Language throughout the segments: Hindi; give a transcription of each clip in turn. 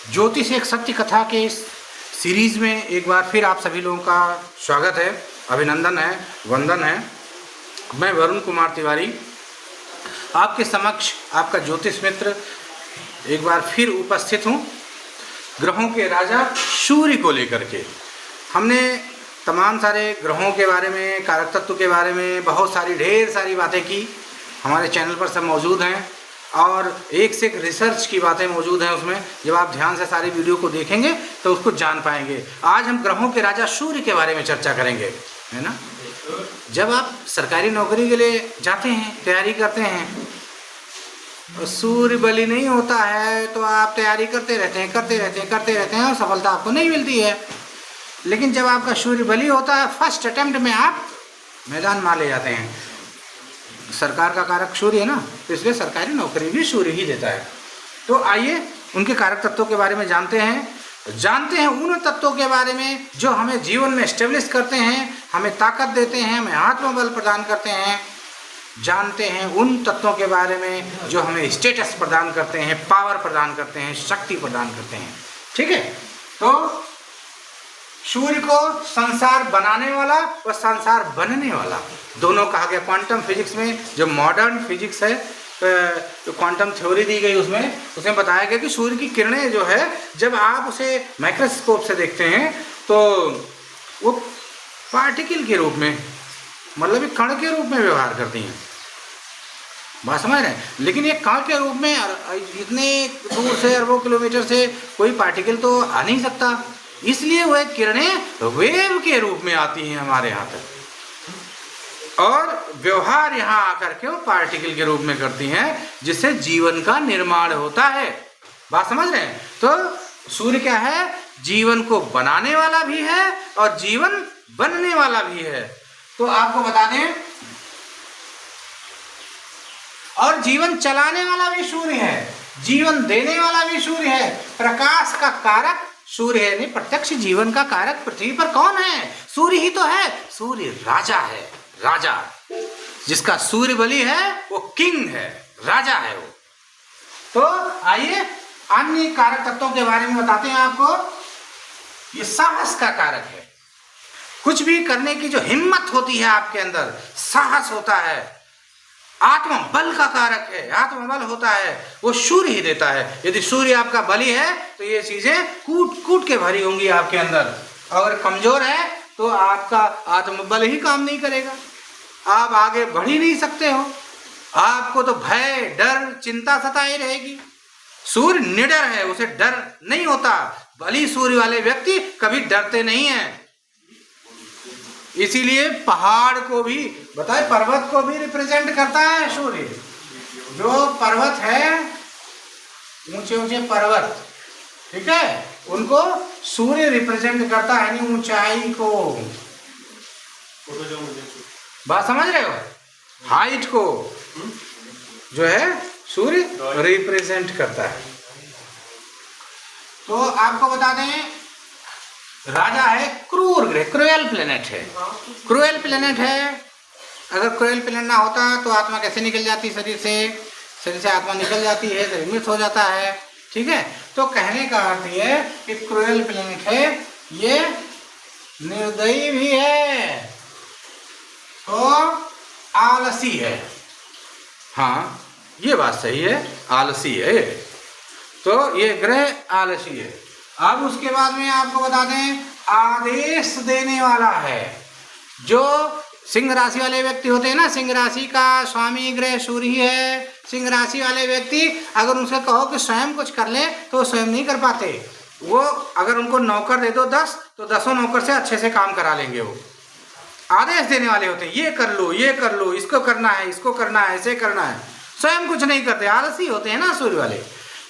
ज्योतिष एक सत्य कथा के इस सीरीज में एक बार फिर आप सभी लोगों का स्वागत है, अभिनंदन है, वंदन है। मैं वरुण कुमार तिवारी आपके समक्ष आपका ज्योतिष मित्र एक बार फिर उपस्थित हूँ। ग्रहों के राजा सूर्य को लेकर के हमने तमाम सारे ग्रहों के बारे में, कारक तत्व के बारे में बहुत सारी ढेर सारी बातें की। हमारे चैनल पर सब मौजूद हैं और एक से एक रिसर्च की बातें मौजूद हैं उसमें। जब आप ध्यान से सारी वीडियो को देखेंगे तो उसको जान पाएंगे। आज हम ग्रहों के राजा सूर्य के बारे में चर्चा करेंगे, है ना। जब आप सरकारी नौकरी के लिए जाते हैं, तैयारी करते हैं, सूर्य बलि नहीं होता है तो आप तैयारी करते रहते हैं और सफलता आपको नहीं मिलती है। लेकिन जब आपका सूर्य बलि होता है, फर्स्ट अटेम्प्ट में आप मैदान मार ले जाते हैं। सरकार का कारक सूर्य है ना, तो इसलिए सरकारी नौकरी भी सूर्य ही देता है। तो आइए उनके कारक तत्वों के बारे में जानते हैं उन तत्वों के बारे में जो हमें जीवन में एस्टेब्लिश करते हैं, हमें ताकत देते हैं, हमें आत्मबल प्रदान करते हैं। जानते हैं उन तत्वों के बारे में जो हमें स्टेटस प्रदान करते हैं, पावर प्रदान करते हैं, शक्ति प्रदान करते हैं। ठीक है, तो सूर्य को संसार बनाने वाला और संसार बनने वाला दोनों कहा गया। क्वांटम फिजिक्स में जो मॉडर्न फिजिक्स है, तो क्वांटम थ्योरी दी गई, उसमें बताया गया कि सूर्य की किरणें जो है, जब आप उसे माइक्रोस्कोप से देखते हैं तो वो पार्टिकल के रूप में, मतलब एक कण के रूप में व्यवहार करती हैं। बात समझ रहे हैं। लेकिन ये कण के रूप में इतने दूर से, अरबों किलोमीटर से कोई पार्टिकल तो आ नहीं सकता, इसलिए वह किरणें वेव के रूप में आती हैं हमारे यहाँ तक और व्यवहार यहाँ आकर के वो पार्टिकल के रूप में करती हैं, जिससे जीवन का निर्माण होता है। बात समझ रहे हैं। तो सूर्य क्या है, जीवन को बनाने वाला भी है और जीवन बनने वाला भी है। तो आपको बता दें, और जीवन चलाने वाला भी सूर्य है, जीवन देने वाला भी सूर्य है। प्रकाश का कारक सूर्य है। नहीं, प्रत्यक्ष जीवन का कारक पृथ्वी पर कौन है? सूर्य ही तो है। सूर्य राजा है, राजा जिसका सूर्य बलि है वो किंग है, राजा है वो। तो आइए अन्य कारक तत्वों के बारे में बताते हैं आपको। ये साहस का कारक है। कुछ भी करने की जो हिम्मत होती है आपके अंदर, साहस होता है। आत्मबल का कारक है, आत्मबल होता है वो सूर्य ही देता है। यदि सूर्य आपका बलि है तो ये चीजें कूट कूट के भरी होंगी आपके अंदर। अगर कमजोर है तो आपका आत्मबल ही काम नहीं करेगा, आप आगे बढ़ ही नहीं सकते हो। आपको तो भय, डर, चिंता सताई रहेगी। सूर्य निडर है, उसे डर नहीं होता। बलि सूर्य वाले व्यक्ति कभी डरते नहीं हैं। इसीलिए पहाड़ को भी बताए, पर्वत को भी रिप्रेजेंट करता है सूर्य। जो पर्वत है, ऊंचे ऊंचे पर्वत, ठीक है, उनको सूर्य रिप्रेजेंट करता है, नहीं ऊंचाई को। बात समझ रहे हो? हाइट को जो है सूर्य रिप्रेजेंट करता है। तो आपको बता दें, राजा है क्रूर ग्रह, क्रूएल प्लेनेट है। क्रूएल प्लेनेट है। अगर क्रूएल प्लेनेट ना होता तो आत्मा कैसे निकल जाती शरीर से आत्मा निकल जाती है, शरीर मृत हो जाता है। ठीक है, तो कहने का अर्थ ये है कि क्रूएल प्लेनेट है, ये निर्दयी भी है तो आलसी है। हाँ, ये बात सही है, आलसी है। तो ये ग्रह आलसी है। अब उसके बाद में आपको बता दें, आदेश देने वाला है। जो सिंह राशि वाले व्यक्ति होते हैं ना, सिंह राशि का स्वामी ग्रह सूर्य ही है। सिंह राशि वाले व्यक्ति अगर उनसे कहो कि स्वयं कुछ कर ले तो स्वयं नहीं कर पाते। वो अगर उनको नौकर दे दो 10 तो 10 नौकर से अच्छे से काम करा लेंगे। वो आदेश देने वाले होते हैं, ये कर लो, ये कर लो, इसको करना है, इसको करना है, ऐसे करना है। स्वयं कुछ नहीं करते, आलसी होते हैं ना सूर्य वाले,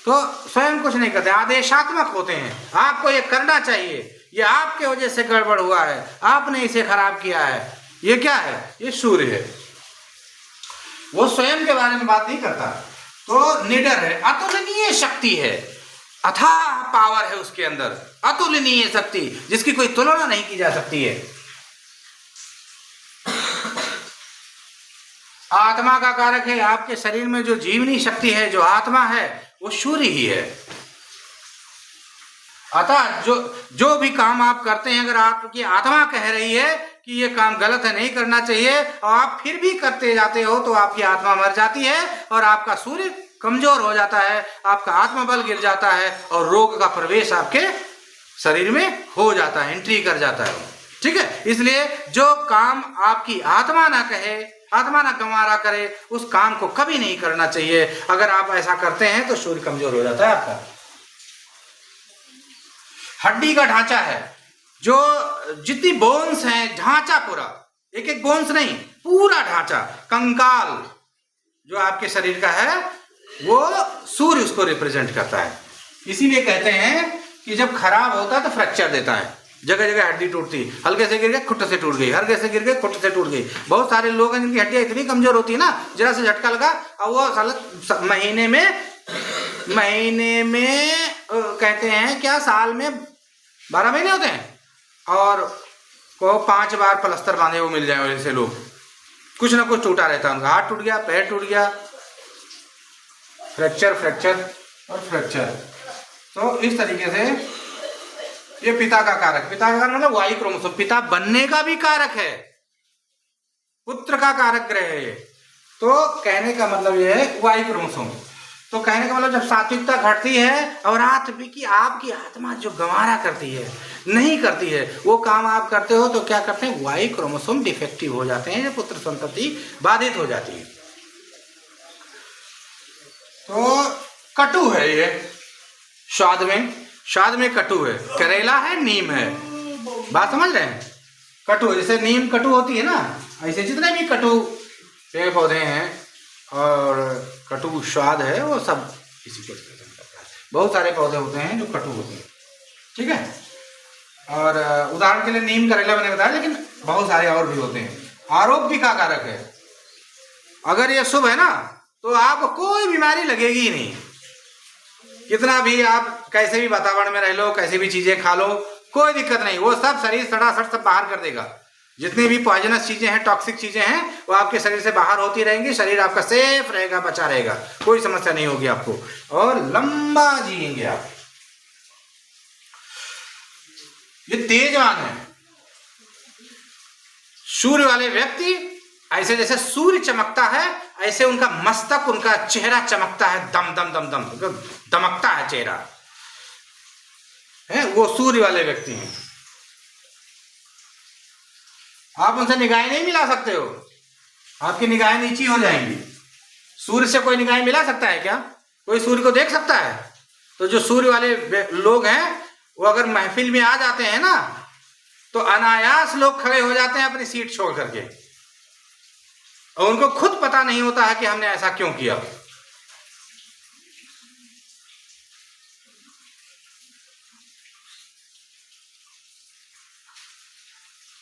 तो स्वयं कुछ नहीं करते, आदेशात्मक होते हैं। आपको ये करना चाहिए, ये आपके वजह से गड़बड़ हुआ है, आपने इसे खराब किया है। ये क्या है? ये सूर्य है। वो स्वयं के बारे में बात नहीं करता। तो निडर है, अतुलनीय शक्ति है, अथाह पावर है उसके अंदर, अतुलनीय शक्ति जिसकी कोई तुलना नहीं की जा सकती है। आत्मा का कारक है। आपके शरीर में जो जीवनी शक्ति है, जो आत्मा है, वो सूर्य ही है। अतः जो भी काम आप करते हैं, अगर आपकी आत्मा कह रही है कि ये काम गलत है, नहीं करना चाहिए, और आप फिर भी करते जाते हो, तो आपकी आत्मा मर जाती है और आपका सूर्य कमजोर हो जाता है, आपका आत्मबल गिर जाता है और रोग का प्रवेश आपके शरीर में हो जाता है, एंट्री कर जाता है। ठीक है, इसलिए जो काम आपकी आत्मा ना कहे, आत्मा ना गंवारा करे, उस काम को कभी नहीं करना चाहिए। अगर आप ऐसा करते हैं तो सूर्य कमजोर हो जाता है आपका। हड्डी का ढांचा है, जो जितनी बोन्स हैं, ढांचा पूरा, एक एक बोन्स नहीं, पूरा ढांचा, कंकाल जो आपके शरीर का है, वो सूर्य उसको रिप्रेजेंट करता है। इसीलिए कहते हैं कि जब खराब होता है तो फ्रैक्चर देता है, जगह जगह हड्डी टूटती, हल्के से गिर गए खुट से टूट गई, हल्के से गिर गए खुट से टूट गई। बहुत सारे लोग हैं जिनकी हड्डियां इतनी कमजोर होती है ना, जरा से झटका लगा और वो साल महीने में कहते हैं क्या, साल में 12 महीने होते हैं और को 5 बार प्लास्टर बांधे वो मिल जाए। ऐसे लोग कुछ ना कुछ टूटा रहता है, उनका हाथ टूट गया, पैर टूट गया, फ्रैक्चर और फ्रैक्चर। तो इस तरीके से ये पिता का कारक, पिता का कारक मतलब वाई क्रोमोसोम, पिता बनने का भी कारक है, पुत्र का कारक ग्रह है ये। तो कहने का मतलब ये है वाई क्रोमोसोम। तो कहने का मतलब जब सात्विकता घटती है और आपकी आत्मा जो गंवारा करती है, नहीं करती है, वो काम आप करते हो, तो क्या करते हैं, वाई क्रोमोसोम डिफेक्टिव हो जाते हैं, पुत्र संतति बाधित हो जाती है। तो कटु है ये, स्वाद में कटु है, करेला है, नीम है, बात समझ रहे हैं। कटु जैसे नीम कटु होती है ना, ऐसे जितने भी कटु पेड़ पौधे हैं और कटु स्वाद है, वो सब इसी को रिप्रेजेंट करता है। बहुत सारे पौधे होते हैं जो कटु होते हैं, ठीक है। और उदाहरण के लिए नीम करेला मैंने बताया, लेकिन बहुत सारे और भी होते हैं। आरोग्य का कारक है, अगर ये शुभ है ना, तो आपको कोई बीमारी लगेगी ही नहीं। कितना भी आप कैसे भी वातावरण में रह लो, कैसी भी चीजें खा लो, कोई दिक्कत नहीं, वो सब शरीर सड़ासड़ सब बाहर कर देगा। जितनी भी पॉइजनस चीजें हैं, टॉक्सिक चीजें हैं, वो आपके शरीर से बाहर होती रहेंगी, शरीर आपका सेफ रहेगा, बचा रहेगा, कोई समस्या नहीं होगी आपको, और लंबा जिएंगे आप। ये तेजवान है। सूर्य वाले व्यक्ति ऐसे जैसे सूर्य चमकता है, ऐसे उनका मस्तक, उनका चेहरा चमकता है, दम दम दम दम दमकता है चेहरा है, वो सूर्य वाले व्यक्ति हैं। आप उनसे निगाहें नहीं मिला सकते हो, आपकी निगाहें नीची हो जाएंगी। सूर्य से कोई निगाहें मिला सकता है क्या? कोई सूर्य को देख सकता है? तो जो सूर्य वाले लोग हैं, वो अगर महफिल में आ जाते हैं ना, तो अनायास लोग खड़े हो जाते हैं अपनी सीट छोड़ करके, और उनको खुद पता नहीं होता है कि हमने ऐसा क्यों किया।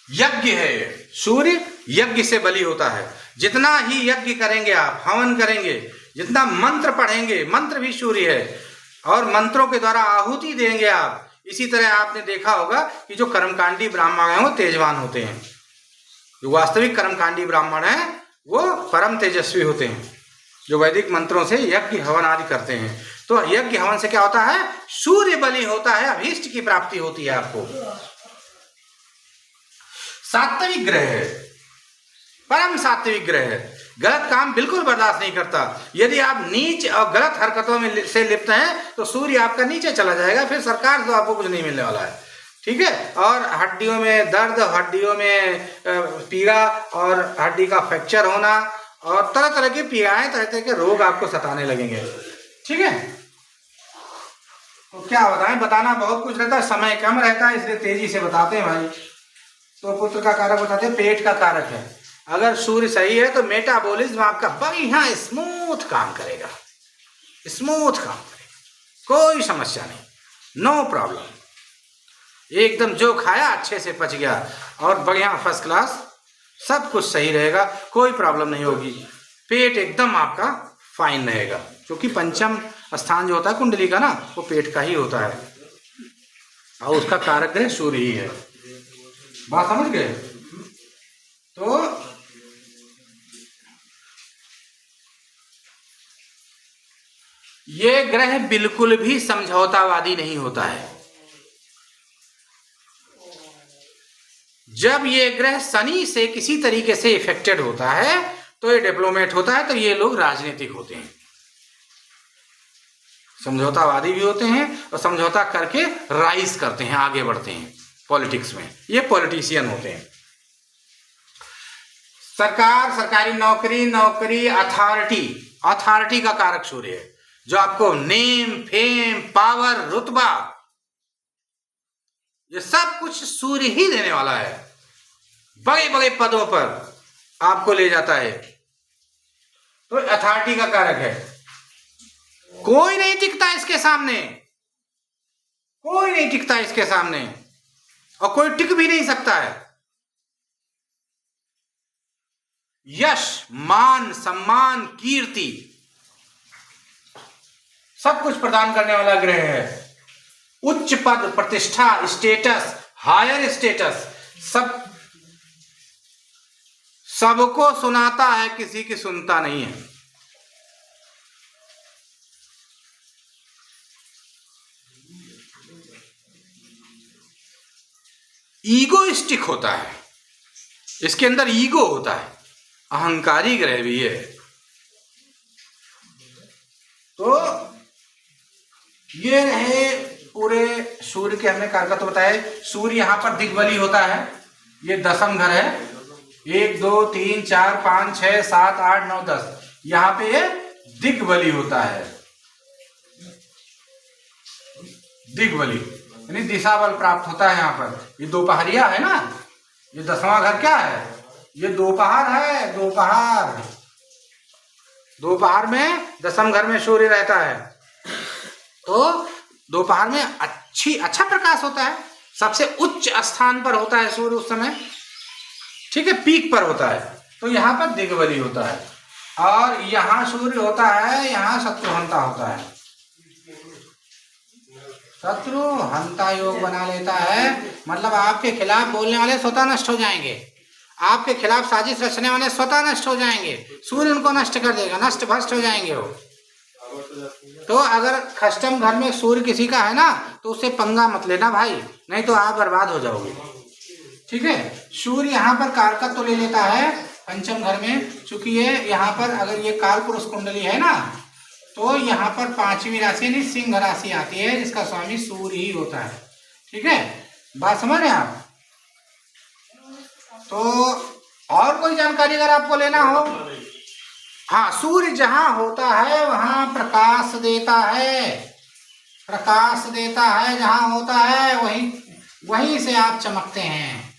यज्ञ है सूर्य, यज्ञ से बलि होता है। जितना ही यज्ञ करेंगे आप, हवन करेंगे, जितना मंत्र पढ़ेंगे, मंत्र भी सूर्य है, और मंत्रों के द्वारा आहुति देंगे आप। इसी तरह आपने देखा होगा कि जो कर्मकांडी ब्राह्मण हैं वो तेजवान होते हैं, जो वास्तविक कर्मकांडी ब्राह्मण हैं वो परम तेजस्वी होते हैं, जो वैदिक मंत्रों से यज्ञ हवन आदि करते हैं। तो यज्ञ हवन से क्या होता है? सूर्य बलि होता है, अभीष्ट की प्राप्ति होती है आपको। सात्विक ग्रह है, परम सात्विक ग्रह है, गलत काम बिल्कुल बर्दाश्त नहीं करता। यदि आप नीच और गलत हरकतों में से लिप्त हैं तो सूर्य आपका नीचे चला जाएगा, फिर सरकार से आपको कुछ नहीं मिलने वाला है, ठीक है। और हड्डियों में दर्द, हड्डियों में पीड़ा और हड्डी का फ्रैक्चर होना और तरह तरह की पीड़ाएं, तरह तरह के रोग आपको सताने लगेंगे, ठीक है। तो क्या बताएं, बताना बहुत कुछ रहता है, समय कम रहता है, इसलिए तेजी से बताते हैं भाई। तो पुत्र का कारक बताते हैं, पेट का कारक है। अगर सूर्य सही है तो मेटाबॉलिज्म आपका बढ़िया स्मूथ काम करेगा, स्मूथ काम करेगा, कोई समस्या नहीं, नो प्रॉब्लम, एकदम जो खाया अच्छे से पच गया और बढ़िया फर्स्ट क्लास, सब कुछ सही रहेगा, कोई प्रॉब्लम नहीं होगी। पेट एकदम आपका फाइन रहेगा, क्योंकि पंचम स्थान जो होता है कुंडली का ना, वो पेट का ही होता है, और उसका कारक ग्रह सूर्य ही है। बात समझ गए? तो ये ग्रह बिल्कुल भी समझौतावादी नहीं होता है, जब ये ग्रह शनि से किसी तरीके से इफेक्टेड होता है तो ये डिप्लोमेट होता है, तो ये लोग राजनीतिक होते हैं, समझौतावादी भी होते हैं और समझौता करके राइज करते हैं, आगे बढ़ते हैं पॉलिटिक्स में, ये पॉलिटिशियन होते हैं। सरकार, सरकारी नौकरी, नौकरी, अथॉरिटी का कारक सूर्य है, जो आपको नेम, फेम, पावर, रुतबा, ये सब कुछ सूर्य ही देने वाला है। बड़े बड़े पदों पर आपको ले जाता है, तो अथॉरिटी का कारक है। कोई नहीं टिकता इसके सामने, कोई नहीं टिकता इसके सामने, और कोई टिक भी नहीं सकता है। यश, मान, सम्मान, कीर्ति सब कुछ प्रदान करने वाला ग्रह है। उच्च पद, प्रतिष्ठा, स्टेटस, हायर स्टेटस, सबको सुनाता है, किसी की सुनता नहीं है। ईगोइस्टिक होता है, इसके अंदर ईगो होता है, अहंकारी ग्रह भी है। तो ये रहे पूरे सूर्य के, हमने कारक तो बताए। सूर्य यहाँ पर दिग्बली होता है, ये दशम घर है, 1 2 3 4 5 6 7 8 9 10, यहाँ पे ये दिग्बली होता है। दिग्बली यानी दिशा बल प्राप्त होता है यहाँ पर। ये दोपहरिया है ना, ये 10वां घर क्या है, ये दोपहर है, दोपहर, दोपहर में दशम घर में सूर्य रहता है, तो दोपहर में अच्छा प्रकाश होता है, सबसे उच्च स्थान पर होता है सूर्य उस समय, ठीक है, पीक पर होता है, तो यहाँ पर दिग्बली होता है। और यहाँ सूर्य होता है, यहाँ शत्रुहंता होता है, शत्रुहंता योग बना लेता है, मतलब आपके खिलाफ बोलने वाले स्वतः नष्ट हो जाएंगे, आपके खिलाफ साजिश रचने वाले स्वतः नष्ट हो जाएंगे, सूर्य उनको नष्ट कर देगा, नष्ट भ्रष्ट हो जाएंगे वो। तो अगर खष्टम घर में सूर्य किसी का है ना, तो उससे पंगा मत लेना भाई, नहीं तो आप बर्बाद हो जाओगे, ठीक है। सूर्य यहाँ पर कारकत्व तो ले लेता है पंचम घर में, चूंकि ये यहाँ पर अगर ये काल पुरुष कुंडली है ना, तो यहाँ पर 5वीं राशि यानी सिंह राशि आती है, जिसका स्वामी सूर्य ही होता है, ठीक है, बात समझ रहे हैं आप। तो और कोई जानकारी अगर आपको लेना हो, हाँ, सूर्य जहां होता है वहां प्रकाश देता है, प्रकाश देता है, जहां होता है वहीं से आप चमकते हैं,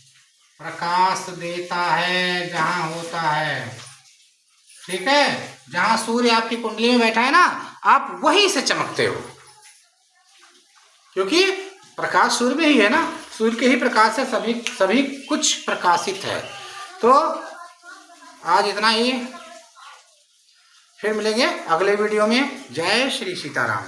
प्रकाश देता है जहां होता है, ठीक है। जहां सूर्य आपकी कुंडली में बैठा है ना, आप वहीं से चमकते हो, क्योंकि प्रकाश सूर्य में ही है ना, सूर्य के ही प्रकाश से सभी कुछ प्रकाशित है। तो आज इतना ही, फिर मिलेंगे अगले वीडियो में। जय श्री सीताराम।